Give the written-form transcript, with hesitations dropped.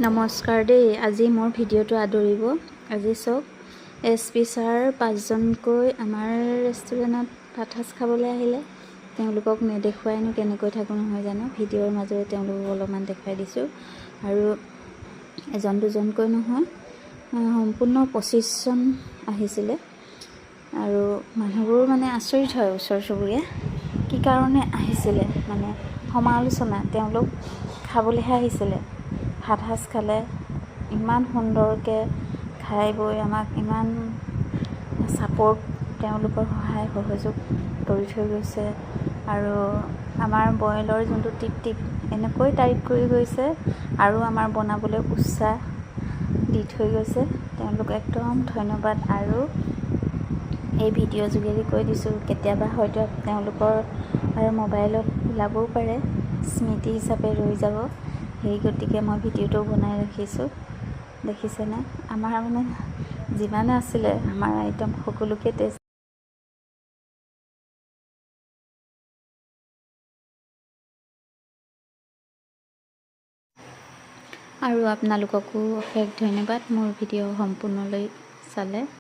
নমস্কাৰ দেই। আজি মোৰ ভিডিঅ'টো আদৰিব। আজি চাওক, SP ছাৰ 5জনকৈ আমাৰ ৰেষ্টুৰেণ্টত ভাত সাজ খাবলৈ আহিলে। তেওঁলোকক নেদেখুৱাইনো কেনেকৈ থাকোঁ নহয় জানো। ভিডিঅ'ৰ মাজেৰে তেওঁলোকক অলপমান দেখাই দিছোঁ। আৰু এজন দুজনকৈ নহয়, সম্পূৰ্ণ 25জন আহিছিলে। আৰু মানুহবোৰ মানে আচৰিত হয়, ওচৰ চুবুৰীয়া কি কাৰণে আহিছিলে, মানে সমালোচনা। তেওঁলোক খাবলৈহে আহিছিলে। ভাত সাজ খালে, ইমান সুন্দৰকৈ খাই বৈ আমাক ইমান ছাপৰ্ট, তেওঁলোকৰ সহায় সহযোগ কৰি থৈ গৈছে। আৰু আমাৰ বইলৰ যোনটো টিপ এনেকৈ তাৰিফ কৰি গৈছে আৰু আমাৰ বনাবলৈ উৎসাহ দি থৈ গৈছে। তেওঁলোক একদম ধন্যবাদ। আৰু এই ভিডিঅ' যোগেদি কৈ দিছোঁ, কেতিয়াবা হয়তো তেওঁলোকৰ মোবাইলত ওলাবও পাৰে, স্মৃতি হিচাপে ৰৈ যাব। সেই গতিকে মই ভিডিঅ'টো বনাই ৰাখিছোঁ। দেখিছেনে, আমাৰ মানে যিমানে আছিলে আমাৰ আইটেম সকলোকে টেষ্ট আৰু আপোনালোককো অশেষ ধন্যবাদ মোৰ ভিডিঅ' সম্পূৰ্ণলৈ চালে।